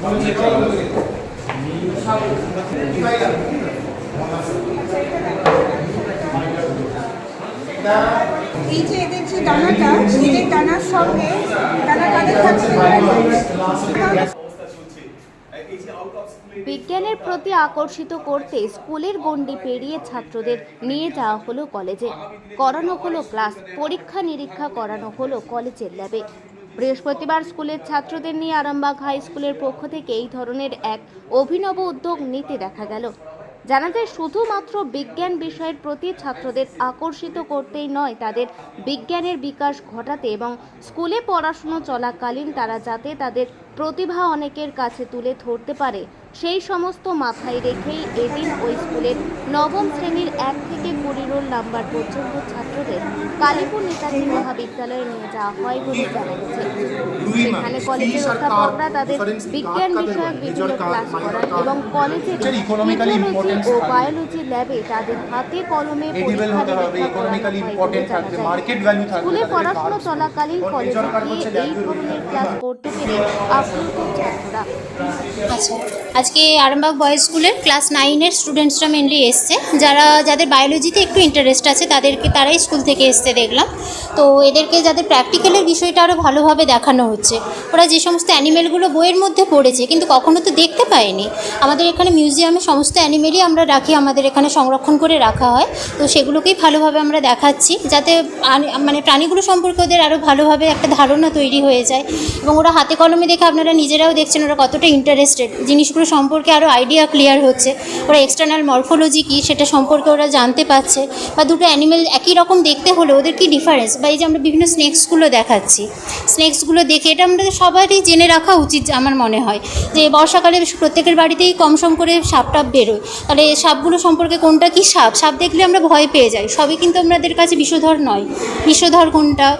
এই যে এদের যে ডানাটা, এদের ডানার সঙ্গে ডানা কাঁধে থাকছে। বিজ্ঞানের প্রতি আকর্ষিত করতে স্কুলের গণ্ডি পেরিয়ে ছাত্রদের নিয়ে যাওয়া হলো কলেজে, করানো হলো ক্লাস, পরীক্ষা নিরীক্ষা করানো হলো কলেজের ল্যাবে। বৃহস্পতিবার স্কুলের ছাত্রদের নিয়ে আরামবাগ হাই স্কুলের পক্ষ থেকে এই ধরনের এক অভিনব উদ্যোগ নিতে দেখা গেল। জানা যায়, শুধুমাত্র বিজ্ঞান বিষয়ের প্রতি ছাত্রদের আকর্ষিত করতেই নয়, তাদের বিজ্ঞানের বিকাশ ঘটাতে এবং স্কুলে পড়াশুনো চলাকালীন তারা যাতে তাদের প্রতিভা অনেকের কাছে তুলে ধরতে পারে, সেই সমস্ত মাথায় রেখেই এদিন ওই স্কুলের নবম শ্রেণীর 1 থেকে 20 রোল নাম্বার পর্যন্ত ছাত্রদের কালীপুর নেতাজি মহাবিদ্যালয়ে নিয়ে যাওয়া হয় বলে জানা গেছে। সেখানে কলেজের অধ্যাপকরা তাদের বিজ্ঞান বিষয়ক বিভিন্ন ক্লাস করান এবং কলেজের ফিজিওলজি ও বায়োলজি ল্যাবে তাদের হাতে কলমে পরীক্ষা নিরীক্ষা করানো হয় বলে জানা যায়। স্কুলে পড়াশোনা চলাকালীন কলেজে গিয়ে এই ধরনের ক্লাস করতে পেরে আপ্লুত ছাত্ররা। আচ্ছা, আজকে আরামবাগ বয়েজ স্কুলের ক্লাস 9-এর স্টুডেন্টসরা মেনলি এসছে, যাদের বায়োলজিতে একটু ইন্টারেস্ট আছে তারাই স্কুল থেকে এসছে দেখলাম। তো এদেরকে যাদের প্র্যাকটিক্যালের বিষয়টা আরও ভালোভাবে দেখানো হচ্ছে। ওরা যে সমস্ত অ্যানিমেলগুলো বইয়ের মধ্যে পড়েছে কিন্তু কখনো তো দেখতে পায়নি, আমাদের এখানে মিউজিয়ামে সমস্ত অ্যানিমেলই আমরা রাখি, আমাদের এখানে সংরক্ষণ করে রাখা হয়। তো সেগুলোকেই ভালোভাবে আমরা দেখাচ্ছি যাতে মানে প্রাণীগুলো সম্পর্কে ওদের আরও ভালোভাবে একটা ধারণা তৈরি হয়ে যায়। এবং ওরা হাতে কলমে দেখে আপনারা নিজেরাও দেখছেন ওরা কতটা ইন্টারেস্টেড, জিনিসগুলো সম্পর্কে আরও আইডিয়া ক্লিয়ার হচ্ছে। ওরা এক্সটার্নাল মরফোলজি কী সেটা সম্পর্কে ওরা জানতে পারছে, বা দুটো অ্যানিমেল একই রকম দেখতে হলে ওদের কী ডিফারেন্স, বা এই যে আমরা বিভিন্ন স্নেক্সগুলো দেখাচ্ছি, স্নেক্সগুলো দেখে এটা আমাদের সবারই জেনে রাখা উচিত আমার মনে হয়। যে বর্ষাকালে প্রত্যেকের বাড়িতেই কম সম করে সাপ টাপ বেরোয়, তাহলে সাপগুলো সম্পর্কে কোনটা কী সাপ দেখলে আমরা ভয় পেয়ে যাই, সবই কিন্তু আমাদের কাছে বিষধর নয়। বিষধর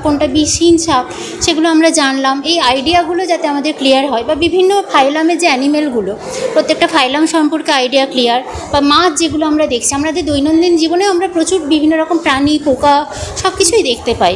কোনটা বিষহীন সাপ সেগুলো আমরা জানলাম। এই আইডিয়াগুলো যাতে আমাদের ক্লিয়ার হয়, বা বিভিন্ন ফাইলামের যে অ্যানিমেলগুলো প্রত্যেকটা ফাইলাম সম্পর্কে আইডিয়া ক্লিয়ার, বা মাছ যেগুলো আমরা দেখছি, আমাদের দৈনন্দিন জীবনে আমরা প্রচুর বিভিন্ন রকম প্রাণী পোকা সব কিছুই দেখতে পাই।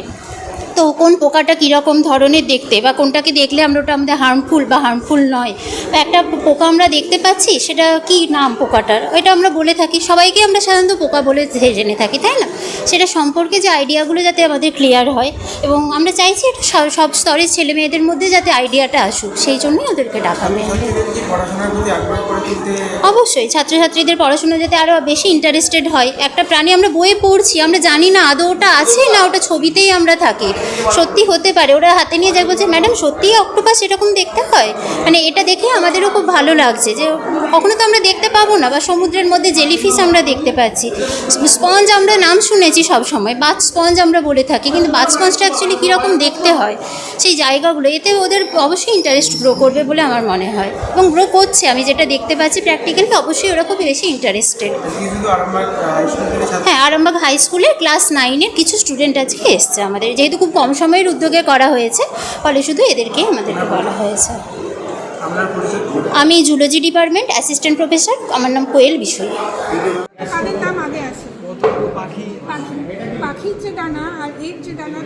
তো কোন পোকাটা কীরকম ধরনের দেখতে, বা কোনটাকে দেখলে আমরা ওটা আমাদের হার্মফুল বা হার্মফুল নয়, বা একটা পোকা আমরা দেখতে পাচ্ছি সেটা কি নাম পোকাটার, এটা আমরা বলে থাকি, সবাইকে আমরা সাধারণত পোকা বলে জেনে থাকি, তাই না? সেটা সম্পর্কে যে আইডিয়াগুলো যাতে আমাদের ক্লিয়ার হয়, এবং আমরা চাইছি এটা সব স্তরের ছেলে মেয়েদের মধ্যে যাতে আইডিয়াটা আসুক, সেই জন্যই ওদেরকে ডাকা। অবশ্যই ছাত্রছাত্রীদের পড়াশোনা যাতে আরও বেশি ইন্টারেস্টেড হয়। একটা প্রাণী আমরা বইয়ে পড়ছি, আমরা জানি না আদৌ ওটা আছে না ওটা ছবিতেই আমরা থাকি, সত্যি হতে পারে। ওরা হাতে নিয়ে যাই বলছে, ম্যাডাম সত্যিই অক্টোপাস এরকম দেখতে হয়, মানে এটা দেখে আমাদেরও খুব ভালো লাগছে যে কখনো তো আমরা দেখতে পাবো না। বা সমুদ্রের মধ্যে জেলিফিশ আমরা দেখতে পাচ্ছি, স্পঞ্জ আমরা নাম শুনেছি সব সময়, বাথ স্পঞ্জ আমরা বলে থাকি, কিন্তু বাথ স্পঞ্জটা অ্যাকচুয়ালি কীরকম দেখতে হয়, সেই জায়গাগুলো এতে ওদের অবশ্যই ইন্টারেস্ট গ্রো করবে বলে আমার মনে হয়, এবং গ্রো করছে। আমি যেটা দেখতে পাচ্ছি প্র্যাকটিক্যালি অবশ্যই ওরা খুব বেশি ইন্টারেস্টেড। হ্যাঁ, আরামবাগ হাই স্কুলের ক্লাস 9-এর কিছু স্টুডেন্ট আজকে এসছে আমাদের, যেহেতু খুব কম সময়ের উদ্যোগে করা হয়েছে ফলে শুধু এদেরকেই আমাদেরকে বলা হয়েছে। আমি জুলজি ডিপার্টমেন্ট অ্যাসিস্ট্যান্ট প্রফেসর, আমার নাম কোয়েল বিষয়। তাদের নাম আগে আছে পাখির যে ডানা আর এর যে ডানা।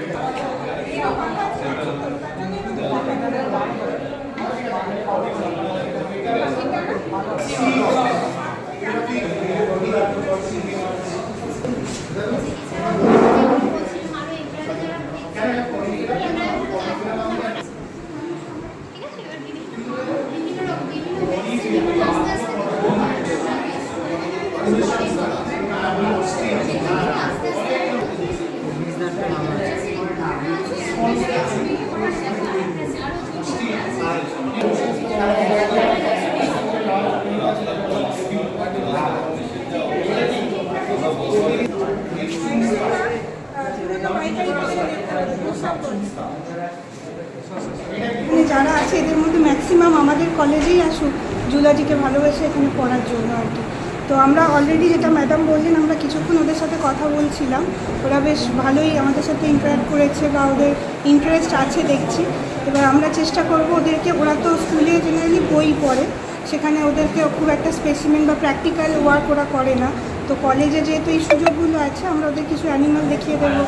যারা আছে এদের মধ্যে ম্যাক্সিমাম আমাদের কলেজেই আসুক জুলজিকে ভালোবেসে এখানে পড়ার জন্য আর কি। তো আমরা অলরেডি যেটা ম্যাডাম বললেন, আমরা কিছুক্ষণ ওদের সাথে কথা বলছিলাম, ওরা বেশ ভালোই আমাদের সাথে ইন্টারাক্ট করেছে বা ওদের ইন্টারেস্ট আছে দেখছি। এবার আমরা চেষ্টা করব ওদেরকে, ওরা তো স্কুলে জেনারেলি বই পড়ে, সেখানে ওদেরকে খুব একটা স্পেসিমেন বা প্র্যাকটিক্যাল ওয়ার্ক ওরা করে না, তো কলেজে যেহেতু এই সুযোগগুলো আছে, আমরা ওদের কিছু অ্যানিমাল দেখিয়ে দেবো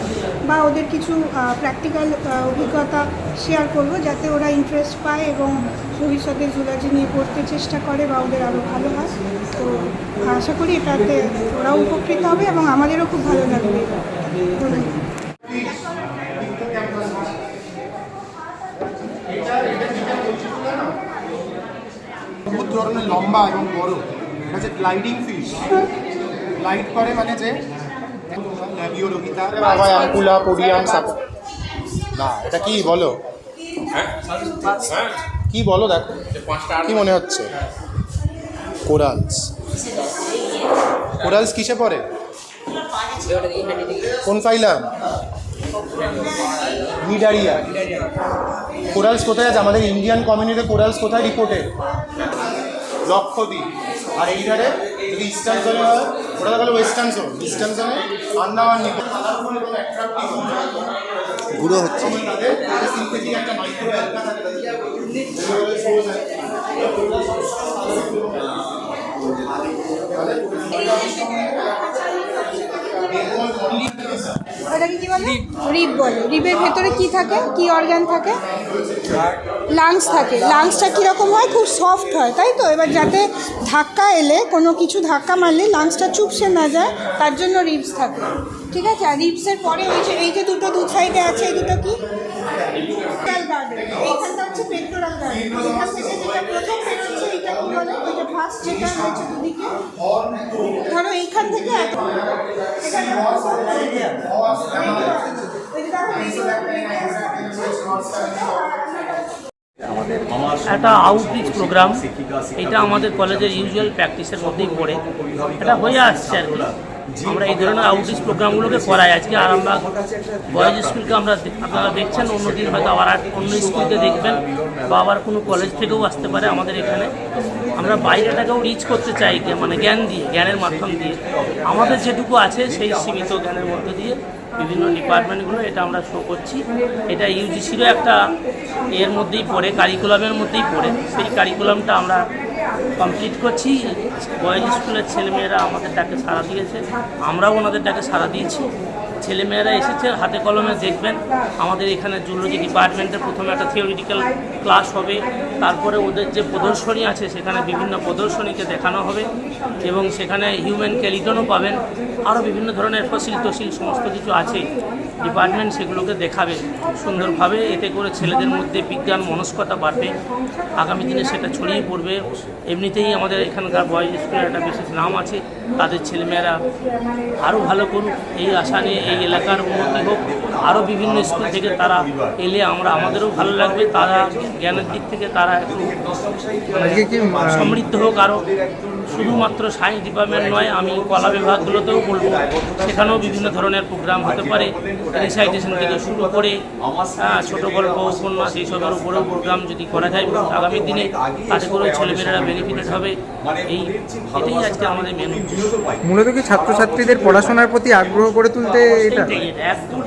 বা ওদের কিছু প্র্যাকটিক্যাল অভিজ্ঞতা শেয়ার করব, যাতে ওরা ইন্টারেস্ট পায় এবং ভবিষ্যতে জুলজি নিয়ে পড়তে চেষ্টা করে বা ওদের আরও ভালো হয়। তো আশা করি এটাতে ওরাও উপকৃত হবে এবং আমাদেরও খুব ভালো লাগবে। বহুত ধরনের লম্বা এবং বড়, এটা হচ্ছে গ্লাইডিং ফিশ। গ্লাইড করে মানে যে ল্যাবিওরোহিতা, অ্যাঙ্কুলা, পোডিয়াম, সাপো। না, এটা কি বলো? কি বলো, দেখো কি মনে হচ্ছে? কোরালস। কোরালস কিসে পড়ে? কোন ফাইলাম? নিডারিয়া। কোরালস কোথায় আছে? আমাদের ইন্ডিয়ান কমিউনিটিতে কোরালস কোথায় রিপোর্টেড? লক্ষদ্বীপ। আর এই ধারে যদি ইস্টার্ন জোনে হয়, ওটা গেল ওয়েস্টার্ন জোন। ইস্টার্ন জোনে আন্দামান নিকোবর গুঁড়ো হচ্ছে। একটা মাইক্রো অ্যালগা থাকে। ওটাকে কি বলে? রিব বলে। রিবের ভেতরে কি থাকে, কি অর্গান থাকে? লাংস থাকে। লাংসটা কীরকম হয়? খুব সফট হয়, তাই তো? এবার যাতে ধাক্কা এলে, কোনো কিছু ধাক্কা মারলে লাংসটা চুপসে না যায়, তার জন্য রিবস থাকে, ঠিক আছে? আর রিবসের পরে এই যে দুটো দু সাইডে আছে, এই দুটো কি? এইখানটা হচ্ছে পেক্টোরাল গার্ডেন। এখান থেকে যেটা প্রথম বেরোচ্ছে এইটা কি বলে? ওই যে ফার্স্ট যেটা হচ্ছে দুদিকে, ধরো এইখান থেকে একটা আউটরিচ প্রোগ্রাম, এটা আমাদের কলেজের ইউজুয়াল প্র্যাকটিসের মধ্যেই পড়ে, এটা হয়ে আসছে আর কি। আমরা এই ধরনের আউটরিচ প্রোগ্রামগুলোকে করাই। আজকে আরামবাগ বয়েজ স্কুলকে আপনারা দেখছেন, অন্যদিন হয়তো আবার অন্য স্কুলকে দেখবেন বা আবার কোনো কলেজ থেকেও আসতে পারে আমাদের এখানে। আমরা বাইরেটাকেও রিচ করতে চাই, মানে জ্ঞান দিয়ে, জ্ঞানের মাধ্যম দিয়ে। আমাদের যেটুকু আছে সেই সীমিত জ্ঞানের মধ্য দিয়ে বিভিন্ন ডিপার্টমেন্টগুলো এটা আমরা শো করছি। এটা ইউজিসিরও একটা এর মধ্যেই পড়ে, কারিকুলামের মধ্যেই পড়ে। সেই কারিকুলামটা আমরা কমপ্লিট করছি। বয়েজ স্কুলের ছেলেমেয়েরা আমাদের ডাকে সাড়া দিয়েছে, আমরাও ওনাদের ডাকে সাড়া দিয়েছি। ছেলেমেয়েরা এসেছে, হাতে কলমে দেখবেন। আমাদের এখানে জুলজি ডিপার্টমেন্টে প্রথমে একটা থিওরিটিক্যাল ক্লাস হবে, তারপরে ওদের যে প্রদর্শনী আছে সেখানে বিভিন্ন প্রদর্শনীকে দেখানো হবে এবং সেখানে হিউম্যান স্কেলিটনও পাবেন। আরও বিভিন্ন ধরনের ফসিল টসিল সমস্ত কিছু আছে ডিপার্টমেন্ট, সেগুলোকে দেখাবে সুন্দরভাবে। এতে করে ছেলেদের মধ্যে বিজ্ঞান মনস্কতা বাড়বে, আগামী দিনে সেটা ছড়িয়ে পড়বে। এমনিতেই আমাদের এখানকার বয়েজ স্কুলের একটা বিশেষ নাম আছে, তাদের ছেলেমেয়েরা আরও ভালো করুক এই আশা নিয়ে, এই এলাকার উন্নতি হোক। আরও বিভিন্ন স্কুল থেকে তারা এলে আমাদেরও ভালো লাগবে, তারা জ্ঞানের দিক থেকে তারা একটু সমৃদ্ধ হোক আরও। শুধুমাত্র সায়েন্স ডিপার্টমেন্ট নয়, আমি কলা বিভাগগুলোতেও বলবো, সেখানেও বিভিন্ন ধরনের প্রোগ্রাম হতে পারে। রিসাইটেশন থেকে শুরু করে ছোটো গল্প, উপন্যাস, এইসবের উপরেও প্রোগ্রাম যদি করা যায় আগামী দিনে, তাতে করেও ছেলেমেয়েরা বেনিফিটেড হবে। এটাই আজকে আমাদের মেন উদ্দেশ্য। মূলত কি ছাত্রছাত্রীদের পড়াশোনার প্রতি আগ্রহ করে তুলতে এটা একদম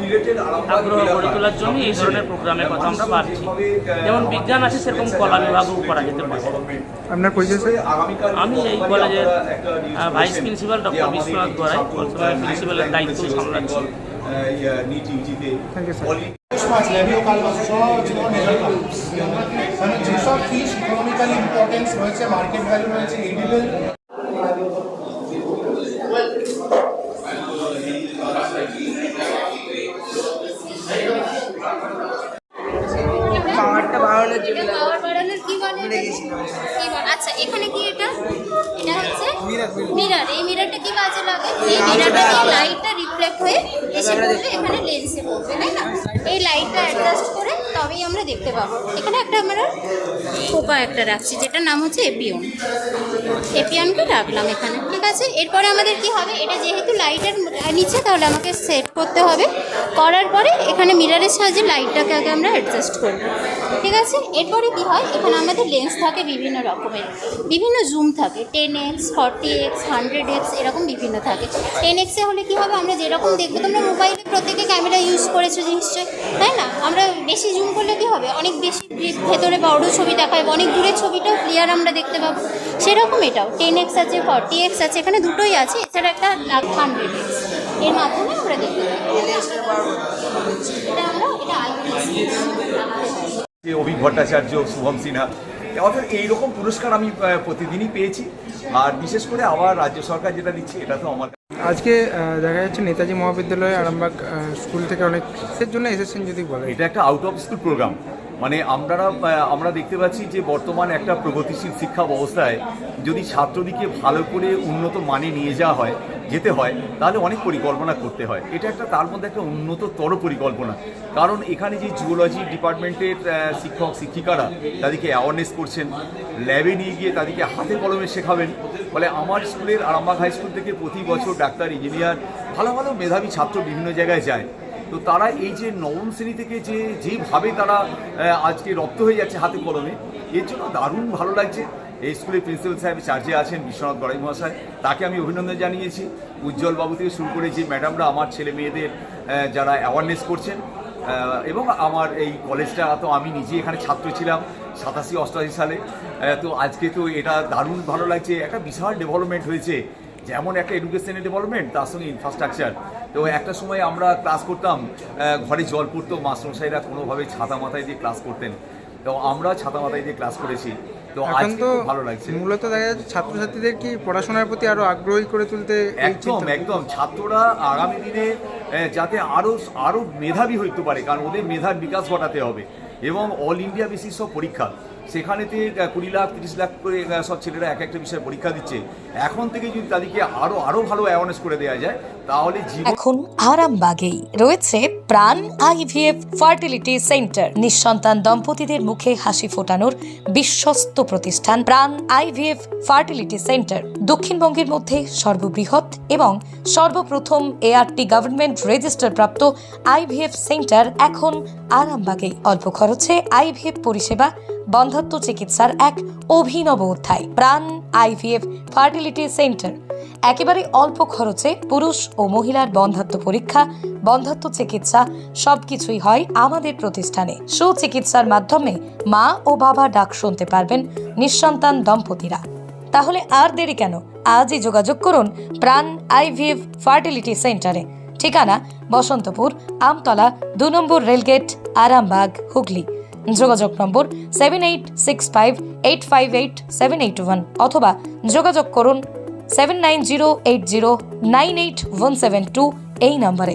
আগ্রহ গড়ে তোলার জন্য এই ধরনের প্রোগ্রামের কথা আমরা ভাবছি। যেমন বিজ্ঞান আছে, সেরকম কলা বিভাগও করা যেতে পারে। আপনার পরিচয়? আমি এই কলেজের vice principal doctor Biswanath Garai, বর্তমানে প্রিন্সিপালের দায়িত্ব সামলাচ্ছি। যেসব ফিশ ইকোনমিক্যালি ইম্পর্টেন্স রয়েছে, মার্কেট ভ্যালু রয়েছে, এডিবল, পাওয়ারটা বাড়ানোর জন্য পাওয়ার বাড়ানোর কি বানানো? আচ্ছা, এখানে কি এটা হচ্ছে মিরর। এই মিররটা কি কাজে লাগে? এই মিররটা দিয়ে লাইটটা রিফ্লেক্ট হয়ে এসে পড়বে এখানে লেন্সে পড়বে, তাই না? এই লাইটটা অ্যাডজাস্ট করে তবেই আমরা দেখতে পাবো। এখানে একটা আমরা পোকা একটা রাখছি, যেটার নাম হচ্ছে এপিয়ন। এপিয়নকে রাখলাম এখানে, ঠিক আছে? এরপরে আমাদের কি হবে? এটা যেহেতু লাইটের নিচে, তাহলে আমাকে সেট করতে হবে। করার পরে এখানে মিররের সাহায্যে লাইটটাকে আগে আমরা অ্যাডজাস্ট করবো, ঠিক আছে। এরপরে কি হয়, এখানে আমাদের লেন্স থাকে বিভিন্ন রকমের, বিভিন্ন জুম থাকে, 10x, 40x, 100x এরকম বিভিন্ন থাকে। 10x হলে কি হবে, আমরা যেরকম দেখবো, তোমরা মোবাইলে প্রত্যেকে ক্যামেরা ইউজ করেছো নিশ্চয়ই, তাই না? আমরা বেশি জুম করলে কি হবে, অনেক বেশি ভেতরে বড় ছবি দেখা যাবে, অনেক দূরের ছবিটাও ক্লিয়ার আমরা দেখতে পাবো। সেরকম এটাও 10x আছে, 40x আছে, এখানে দুটোই আছে, এছাড়া একটা 100x, এর মাধ্যমে আমরা দেখতে পাবো। অভিক ভট্টাচার্য, শুভম সিনহা, অর্থাৎ এইরকম পুরস্কার আমি প্রতিদিনই পেয়েছি। আর বিশেষ করে আবার রাজ্য সরকার যেটা দিচ্ছে, এটা তো আমার আজকে দেখা যাচ্ছে নেতাজি মহাবিদ্যালয়ে আরামবাগ স্কুল থেকে অনেক কিসের জন্য এসেছেন যদি বলেন। এটা একটা আউট অফ স্কুল প্রোগ্রাম। মানে আমরা দেখতে পাচ্ছি যে বর্তমান একটা প্রগতিশীল শিক্ষা ব্যবস্থায় যদি ছাত্রদিকে ভালো করে উন্নত মানে নিয়ে যাওয়া হয়, যেতে হয়, তাহলে অনেক পরিকল্পনা করতে হয়। এটা একটা তার মধ্যে একটা উন্নততর পরিকল্পনা। কারণ এখানে যে জুওলজি ডিপার্টমেন্টের শিক্ষক শিক্ষিকারা তাদেরকে অ্যাওয়ারনেস করছেন, ল্যাবে নিয়ে গিয়ে তাদেরকে হাতে কলমে শেখাবেন। ফলে আমার স্কুলের আরামবাগ হাই স্কুল থেকে প্রতি বছর ডাক্তার, ইঞ্জিনিয়ার, ভালো ভালো মেধাবী ছাত্র বিভিন্ন জায়গায় যায়। তো তারা এই যে নবম শ্রেণী থেকে যেভাবে তারা আজকে রপ্ত হয়ে যাচ্ছে হাতে কলমে, এর জন্য দারুণ ভালো লাগছে। এই স্কুলের প্রিন্সিপাল সাহেব চার্জে আছেন বিশ্বনাথ গড়াই মহাশয়, তাকে আমি অভিনন্দন জানিয়েছি। উজ্জ্বল বাবু থেকে শুরু করে যে ম্যাডামরা আমার ছেলে মেয়েদের যারা অ্যাওয়ারনেস করছেন, এবং আমার এই কলেজটা তো আমি নিজে এখানে ছাত্র ছিলাম 87-88 সালে। তো আজকে তো এটা দারুণ ভালো লাগছে। একটা বিশাল ডেভেলপমেন্ট হয়েছে, যেমন একটা এডুকেশনের ডেভেলপমেন্ট, তার সঙ্গে ইনফ্রাস্ট্রাকচার। তো একটা সময় আমরা ক্লাস করতাম, ঘরে জল পড়তো, মাস্টারমশাইরা কোনোভাবে ছাতা মাথায় দিয়ে ক্লাস করতেন। তো আমরা ছাতা মাথায় দিয়ে ক্লাস করেছি। তো এখন তো ভালো লাগছে। মূলত দেখা যাচ্ছে ছাত্রছাত্রীদের কি পড়াশোনার প্রতি আরো আগ্রহী করে তুলতে একদম ছাত্ররা আগামী দিনে যাতে আরো মেধাবী হইতে পারে, কারণ ওদের মেধার বিকাশ ঘটাতে হবে। এবং অল ইন্ডিয়া বেসিস সব পরীক্ষা, সেখানেতে 20 লাখ 30 লাখ করে সব ছেলেরা এক একটা বিষয়ে পরীক্ষা দিচ্ছে। এখন থেকে যদি তাদেরকে আরো ভালো অ্যাওয়ারনেস করে দেওয়া যায়, তাহলে এখন আরামবাগেই রয়েছে প্রাণ IVF ফার্টিলিটি সেন্টার। নিঃসন্তান দম্পতিদের মুখে হাসি ফোটানোর বিশ্বস্ত প্রতিষ্ঠান প্রাণ IVF ফার্টিলিটি সেন্টার দক্ষিণবঙ্গের মধ্যে সর্ববৃহৎ এবং সর্বপ্রথম ART গভর্নমেন্ট রেজিস্টার প্রাপ্ত IVF সেন্টার এখন আরামবাগেই। অল্প খরচে IVF পরিষেবা, বন্ধ্যাত্ব চিকিৎসার এক অভিনব অধ্যায়। প্রাণ IVF ফার্টিলিটি সেন্টার একেবারে অল্প খরচে পুরুষ ও মহিলার বন্ধ্যাত্ব পরীক্ষা, বন্ধ্যাত্ব চিকিৎসা সবকিছুই হয় আমাদের প্রতিষ্ঠানে। সুচিকিৎসার মাধ্যমে মা ও বাবা ডাক শুনতে পারবেন নিঃসন্তান দম্পতিরা। তাহলে আর দেরি কেন, আজই যোগাযোগ করুন প্রাণ IVF ফার্টিলিটি সেন্টারে। ঠিকানা বসন্তপুর, আমতলা, 2 নম্বর রেলগেট, আরামবাগ, হুগলি। যোগাযোগ নম্বর 7865858781 অথবা যোগাযোগ করুন 7908098172 এই নম্বরে।